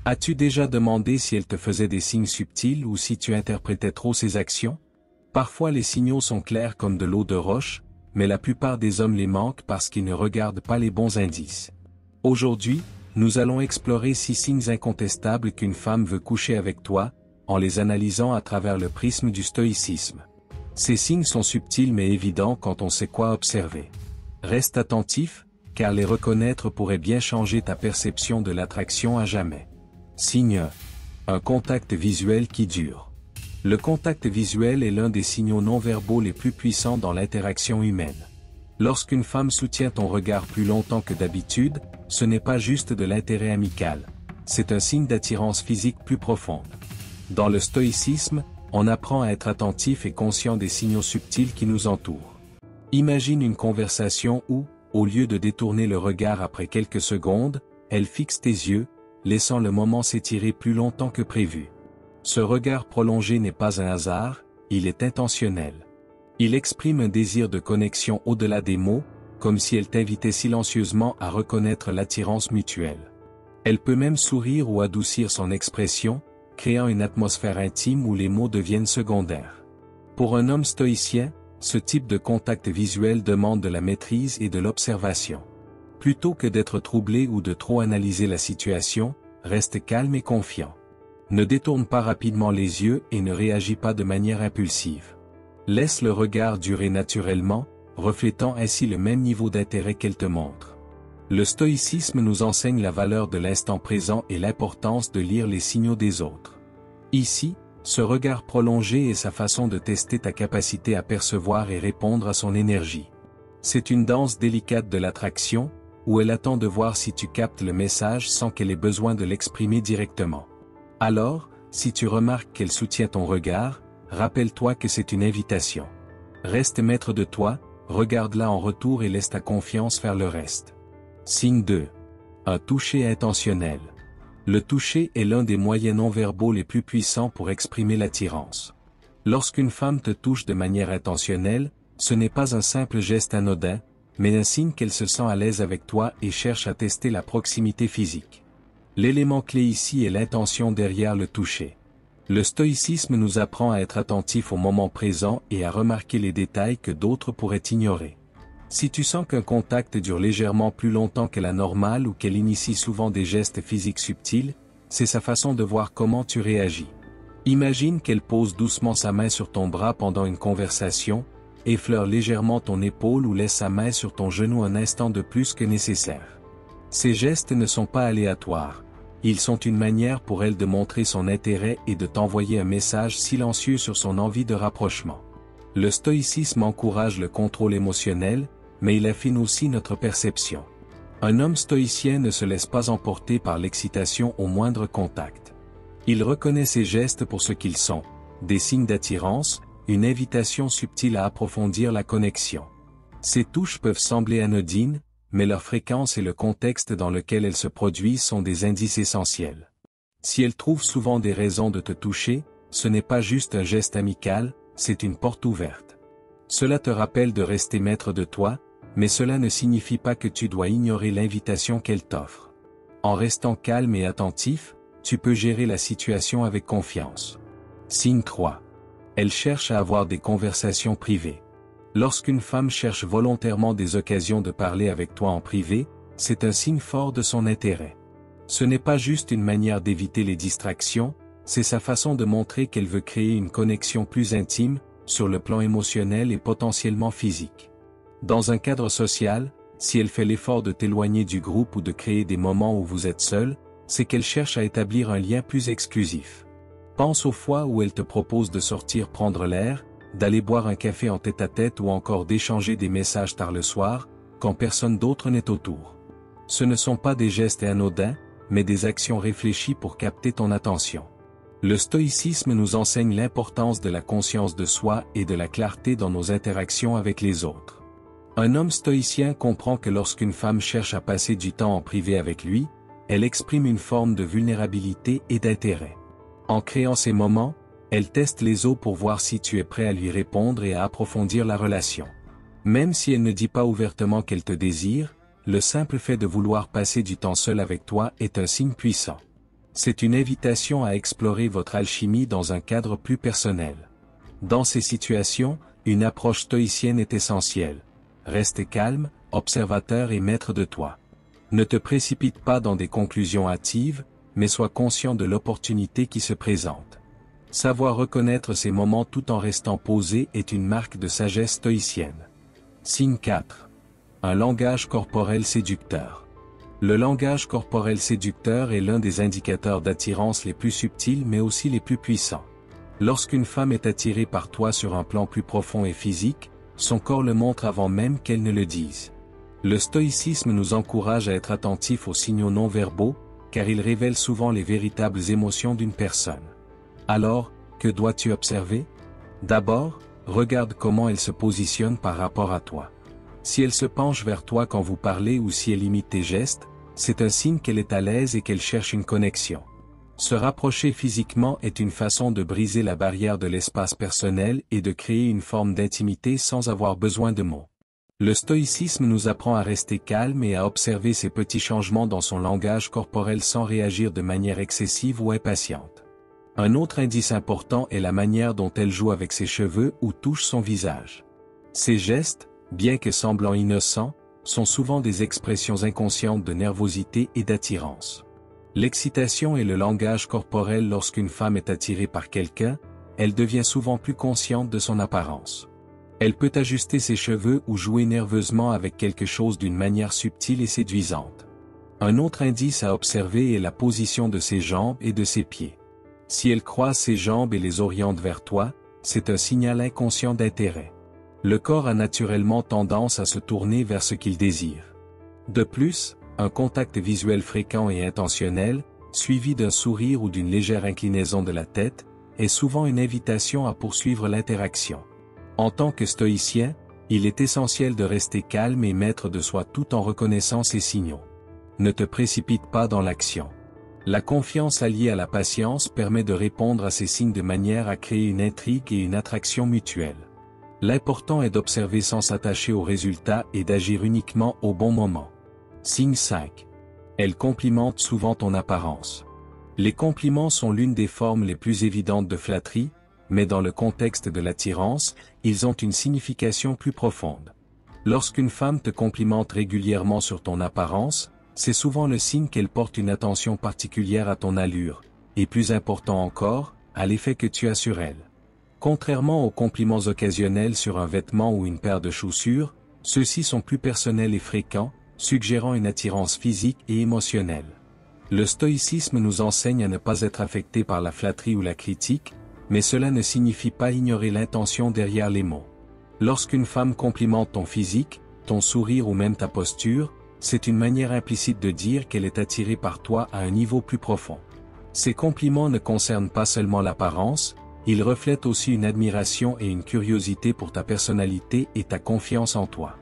As-tu déjà demandé si elle te faisait des signes subtils ou si tu interprétais trop ses actions? Parfois les signaux sont clairs comme de l'eau de roche, mais la plupart des hommes les manquent parce qu'ils ne regardent pas les bons indices. Aujourd'hui, nous allons explorer 6 signes incontestables qu'une femme veut coucher avec toi, en les analysant à travers le prisme du stoïcisme. Ces signes sont subtils mais évidents quand on sait quoi observer. Reste attentif, car les reconnaître pourrait bien changer ta perception de l'attraction à jamais. Signe 1. Un contact visuel qui dure. Le contact visuel est l'un des signaux non-verbaux les plus puissants dans l'interaction humaine. Lorsqu'une femme soutient ton regard plus longtemps que d'habitude, ce n'est pas juste de l'intérêt amical. C'est un signe d'attirance physique plus profonde. Dans le stoïcisme, on apprend à être attentif et conscient des signaux subtils qui nous entourent. Imagine une conversation où, au lieu de détourner le regard après quelques secondes, elle fixe tes yeux, laissant le moment s'étirer plus longtemps que prévu. Ce regard prolongé n'est pas un hasard, il est intentionnel. Il exprime un désir de connexion au-delà des mots, comme si elle t'invitait silencieusement à reconnaître l'attirance mutuelle. Elle peut même sourire ou adoucir son expression, créant une atmosphère intime où les mots deviennent secondaires. Pour un homme stoïcien, ce type de contact visuel demande de la maîtrise et de l'observation. Plutôt que d'être troublé ou de trop analyser la situation, reste calme et confiant. Ne détourne pas rapidement les yeux et ne réagis pas de manière impulsive. Laisse le regard durer naturellement, reflétant ainsi le même niveau d'intérêt qu'elle te montre. Le stoïcisme nous enseigne la valeur de l'instant présent et l'importance de lire les signaux des autres. Ici, ce regard prolongé est sa façon de tester ta capacité à percevoir et répondre à son énergie. C'est une danse délicate de l'attraction, où elle attend de voir si tu captes le message sans qu'elle ait besoin de l'exprimer directement. Alors, si tu remarques qu'elle soutient ton regard, rappelle-toi que c'est une invitation. Reste maître de toi, regarde-la en retour et laisse ta confiance faire le reste. Signe 2. Un toucher intentionnel. Le toucher est l'un des moyens non-verbaux les plus puissants pour exprimer l'attirance. Lorsqu'une femme te touche de manière intentionnelle, ce n'est pas un simple geste anodin, mais un signe qu'elle se sent à l'aise avec toi et cherche à tester la proximité physique. L'élément clé ici est l'intention derrière le toucher. Le stoïcisme nous apprend à être attentif au moment présent et à remarquer les détails que d'autres pourraient ignorer. Si tu sens qu'un contact dure légèrement plus longtemps que la normale ou qu'elle initie souvent des gestes physiques subtils, c'est sa façon de voir comment tu réagis. Imagine qu'elle pose doucement sa main sur ton bras pendant une conversation, effleure légèrement ton épaule ou laisse sa main sur ton genou un instant de plus que nécessaire. Ces gestes ne sont pas aléatoires. Ils sont une manière pour elle de montrer son intérêt et de t'envoyer un message silencieux sur son envie de rapprochement. Le stoïcisme encourage le contrôle émotionnel, mais il affine aussi notre perception. Un homme stoïcien ne se laisse pas emporter par l'excitation au moindre contact. Il reconnaît ses gestes pour ce qu'ils sont, des signes d'attirance, une invitation subtile à approfondir la connexion. Ces touches peuvent sembler anodines, mais leur fréquence et le contexte dans lequel elles se produisent sont des indices essentiels. Si elle trouve souvent des raisons de te toucher, ce n'est pas juste un geste amical, c'est une porte ouverte. Cela te rappelle de rester maître de toi, mais cela ne signifie pas que tu dois ignorer l'invitation qu'elle t'offre. En restant calme et attentif, tu peux gérer la situation avec confiance. Signe 3. Elle cherche à avoir des conversations privées. Lorsqu'une femme cherche volontairement des occasions de parler avec toi en privé, c'est un signe fort de son intérêt. Ce n'est pas juste une manière d'éviter les distractions, c'est sa façon de montrer qu'elle veut créer une connexion plus intime, sur le plan émotionnel et potentiellement physique. Dans un cadre social, si elle fait l'effort de t'éloigner du groupe ou de créer des moments où vous êtes seul, c'est qu'elle cherche à établir un lien plus exclusif. Pense aux fois où elle te propose de sortir prendre l'air, d'aller boire un café en tête-à-tête ou encore d'échanger des messages tard le soir, quand personne d'autre n'est autour. Ce ne sont pas des gestes anodins, mais des actions réfléchies pour capter ton attention. Le stoïcisme nous enseigne l'importance de la conscience de soi et de la clarté dans nos interactions avec les autres. Un homme stoïcien comprend que lorsqu'une femme cherche à passer du temps en privé avec lui, elle exprime une forme de vulnérabilité et d'intérêt. En créant ces moments, elle teste les eaux pour voir si tu es prêt à lui répondre et à approfondir la relation. Même si elle ne dit pas ouvertement qu'elle te désire, le simple fait de vouloir passer du temps seul avec toi est un signe puissant. C'est une invitation à explorer votre alchimie dans un cadre plus personnel. Dans ces situations, une approche stoïcienne est essentielle. Reste calme, observateur et maître de toi. Ne te précipite pas dans des conclusions hâtives, mais sois conscient de l'opportunité qui se présente. Savoir reconnaître ces moments tout en restant posé est une marque de sagesse stoïcienne. Signe 4. Un langage corporel séducteur. Le langage corporel séducteur est l'un des indicateurs d'attirance les plus subtils mais aussi les plus puissants. Lorsqu'une femme est attirée par toi sur un plan plus profond et physique, son corps le montre avant même qu'elle ne le dise. Le stoïcisme nous encourage à être attentifs aux signaux non-verbaux, car ils révèlent souvent les véritables émotions d'une personne. Alors, que dois-tu observer? D'abord, regarde comment elle se positionne par rapport à toi. Si elle se penche vers toi quand vous parlez ou si elle imite tes gestes, c'est un signe qu'elle est à l'aise et qu'elle cherche une connexion. Se rapprocher physiquement est une façon de briser la barrière de l'espace personnel et de créer une forme d'intimité sans avoir besoin de mots. Le stoïcisme nous apprend à rester calme et à observer ces petits changements dans son langage corporel sans réagir de manière excessive ou impatiente. Un autre indice important est la manière dont elle joue avec ses cheveux ou touche son visage. Ces gestes, bien que semblant innocents, sont souvent des expressions inconscientes de nervosité et d'attirance. L'excitation et le langage corporel lorsqu'une femme est attirée par quelqu'un, elle devient souvent plus consciente de son apparence. Elle peut ajuster ses cheveux ou jouer nerveusement avec quelque chose d'une manière subtile et séduisante. Un autre indice à observer est la position de ses jambes et de ses pieds. Si elle croise ses jambes et les oriente vers toi, c'est un signal inconscient d'intérêt. Le corps a naturellement tendance à se tourner vers ce qu'il désire. De plus, un contact visuel fréquent et intentionnel, suivi d'un sourire ou d'une légère inclinaison de la tête, est souvent une invitation à poursuivre l'interaction. En tant que stoïcien, il est essentiel de rester calme et maître de soi tout en reconnaissant ces signaux. Ne te précipite pas dans l'action. La confiance alliée à la patience permet de répondre à ces signes de manière à créer une intrigue et une attraction mutuelle. L'important est d'observer sans s'attacher aux résultats et d'agir uniquement au bon moment. Signe 5. Elle complimente souvent ton apparence. Les compliments sont l'une des formes les plus évidentes de flatterie, mais dans le contexte de l'attirance, ils ont une signification plus profonde. Lorsqu'une femme te complimente régulièrement sur ton apparence, c'est souvent le signe qu'elle porte une attention particulière à ton allure, et plus important encore, à l'effet que tu as sur elle. Contrairement aux compliments occasionnels sur un vêtement ou une paire de chaussures, ceux-ci sont plus personnels et fréquents, suggérant une attirance physique et émotionnelle. Le stoïcisme nous enseigne à ne pas être affecté par la flatterie ou la critique, mais cela ne signifie pas ignorer l'intention derrière les mots. Lorsqu'une femme complimente ton physique, ton sourire ou même ta posture, c'est une manière implicite de dire qu'elle est attirée par toi à un niveau plus profond. Ces compliments ne concernent pas seulement l'apparence, ils reflètent aussi une admiration et une curiosité pour ta personnalité et ta confiance en toi.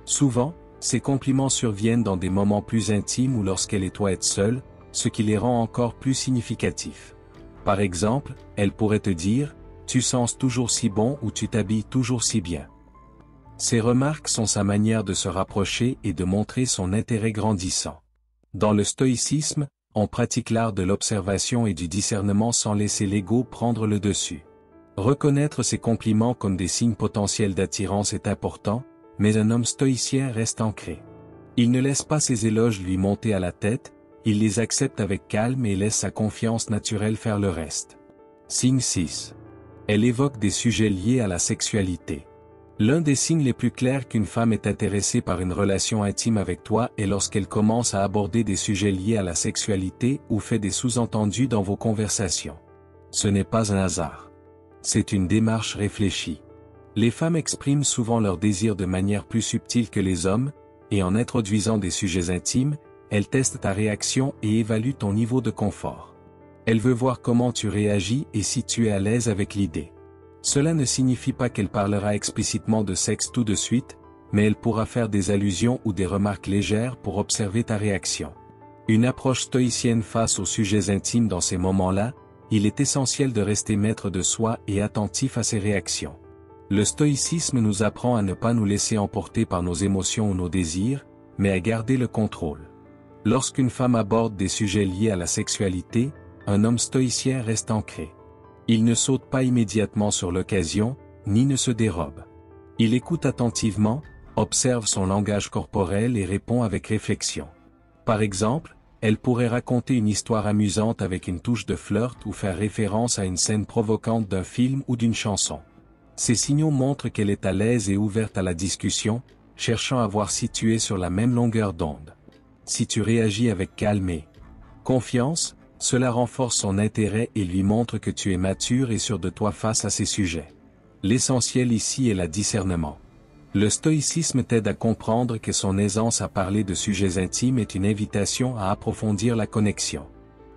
Souvent, ces compliments surviennent dans des moments plus intimes ou lorsqu'elle et toi êtes seuls, ce qui les rend encore plus significatifs. Par exemple, elle pourrait te dire « Tu sens toujours si bon » ou « Tu t'habilles toujours si bien ». Ces remarques sont sa manière de se rapprocher et de montrer son intérêt grandissant. Dans le stoïcisme, on pratique l'art de l'observation et du discernement sans laisser l'ego prendre le dessus. Reconnaître ces compliments comme des signes potentiels d'attirance est important, mais un homme stoïcien reste ancré. Il ne laisse pas ses éloges lui monter à la tête, il les accepte avec calme et laisse sa confiance naturelle faire le reste. Signe 6. Elle évoque des sujets liés à la sexualité. L'un des signes les plus clairs qu'une femme est intéressée par une relation intime avec toi est lorsqu'elle commence à aborder des sujets liés à la sexualité ou fait des sous-entendus dans vos conversations. Ce n'est pas un hasard. C'est une démarche réfléchie. Les femmes expriment souvent leur désir de manière plus subtile que les hommes, et en introduisant des sujets intimes, elles testent ta réaction et évaluent ton niveau de confort. Elle veut voir comment tu réagis et si tu es à l'aise avec l'idée. Cela ne signifie pas qu'elle parlera explicitement de sexe tout de suite, mais elle pourra faire des allusions ou des remarques légères pour observer ta réaction. Une approche stoïcienne face aux sujets intimes dans ces moments-là, il est essentiel de rester maître de soi et attentif à ses réactions. Le stoïcisme nous apprend à ne pas nous laisser emporter par nos émotions ou nos désirs, mais à garder le contrôle. Lorsqu'une femme aborde des sujets liés à la sexualité, un homme stoïcien reste ancré. Il ne saute pas immédiatement sur l'occasion, ni ne se dérobe. Il écoute attentivement, observe son langage corporel et répond avec réflexion. Par exemple, elle pourrait raconter une histoire amusante avec une touche de flirt ou faire référence à une scène provocante d'un film ou d'une chanson. Ces signaux montrent qu'elle est à l'aise et ouverte à la discussion, cherchant à voir si tu es sur la même longueur d'onde. Si tu réagis avec calme et confiance, cela renforce son intérêt et lui montre que tu es mature et sûr de toi face à ces sujets. L'essentiel ici est le discernement. Le stoïcisme t'aide à comprendre que son aisance à parler de sujets intimes est une invitation à approfondir la connexion.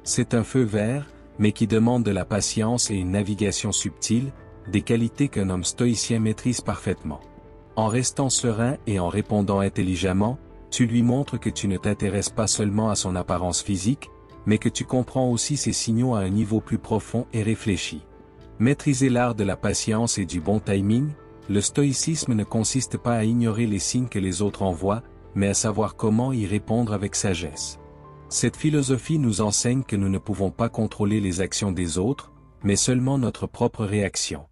C'est un feu vert, mais qui demande de la patience et une navigation subtile, des qualités qu'un homme stoïcien maîtrise parfaitement. En restant serein et en répondant intelligemment, tu lui montres que tu ne t'intéresses pas seulement à son apparence physique, mais que tu comprends aussi ses signaux à un niveau plus profond et réfléchi. Maîtriser l'art de la patience et du bon timing, le stoïcisme ne consiste pas à ignorer les signes que les autres envoient, mais à savoir comment y répondre avec sagesse. Cette philosophie nous enseigne que nous ne pouvons pas contrôler les actions des autres, mais seulement notre propre réaction.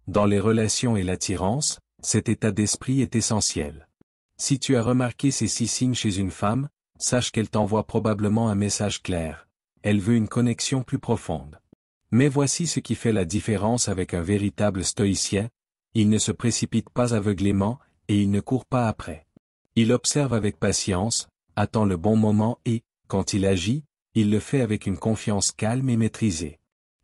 Dans les relations et l'attirance, cet état d'esprit est essentiel. Si tu as remarqué ces 6 signes chez une femme, sache qu'elle t'envoie probablement un message clair. Elle veut une connexion plus profonde. Mais voici ce qui fait la différence avec un véritable stoïcien: il ne se précipite pas aveuglément, et il ne court pas après. Il observe avec patience, attend le bon moment et, quand il agit, il le fait avec une confiance calme et maîtrisée.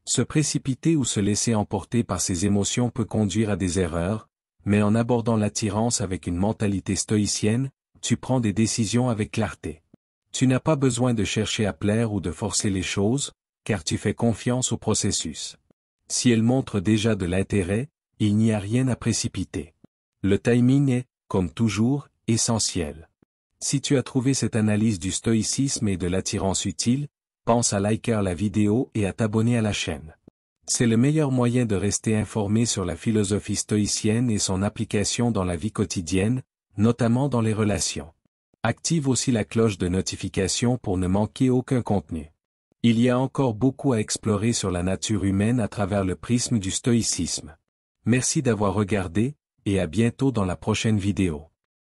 Se précipiter ou se laisser emporter par ses émotions peut conduire à des erreurs, mais en abordant l'attirance avec une mentalité stoïcienne, tu prends des décisions avec clarté. Tu n'as pas besoin de chercher à plaire ou de forcer les choses, car tu fais confiance au processus. Si elle montre déjà de l'intérêt, il n'y a rien à précipiter. Le timing est, comme toujours, essentiel. Si tu as trouvé cette analyse du stoïcisme et de l'attirance utile, pense à liker la vidéo et à t'abonner à la chaîne. C'est le meilleur moyen de rester informé sur la philosophie stoïcienne et son application dans la vie quotidienne, notamment dans les relations. Active aussi la cloche de notification pour ne manquer aucun contenu. Il y a encore beaucoup à explorer sur la nature humaine à travers le prisme du stoïcisme. Merci d'avoir regardé, et à bientôt dans la prochaine vidéo.